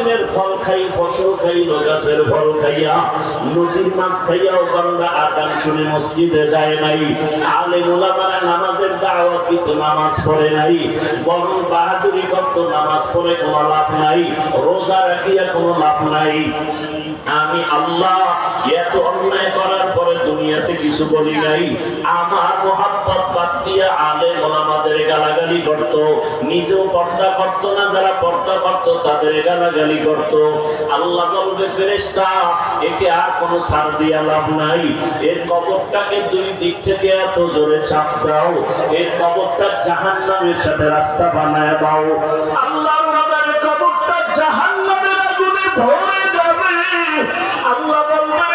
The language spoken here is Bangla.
জমিনের ফল খাই, ফসল খাইল, গাছের ফল খাইয়া, নদীর মাছ খাইয়াও বান্দা আযান শুনে মসজিদে যায় নাই। আলেম ওলামারা নামাজের দাওয়াত দিত, নামাজ পড়ে নাই, বরং বাহাদুরি করত, নামাজ পড়ে কোনো লাভ নাই, রোজা রাখিয়া কোনো লাভ নাই। আমি আল্লাহ এত অন্যায় করার পরে দুনিয়াতে কিছু বলি নাই। আমার মোহাব্বত বাদ দিয়া আলেম ওলামাদের গালাগালি করত, নিজেও পর্দা করত না, যারা পর্দা করত তাদের গালাগালি করত। আল্লাহ বলবে, ফেরেশতা একে আর কোনো ছাড় দিয়া লাভ নাই, এর কবরটাকে দুই দিক থেকে এত জোরে চাপ দাও, এর কবরটা জাহান্নামের সাথে রাস্তা বানায় দাও। আল্লাহর কবরটা জাহান্নামের আগুনে ভরে যাবে। আল্লাহ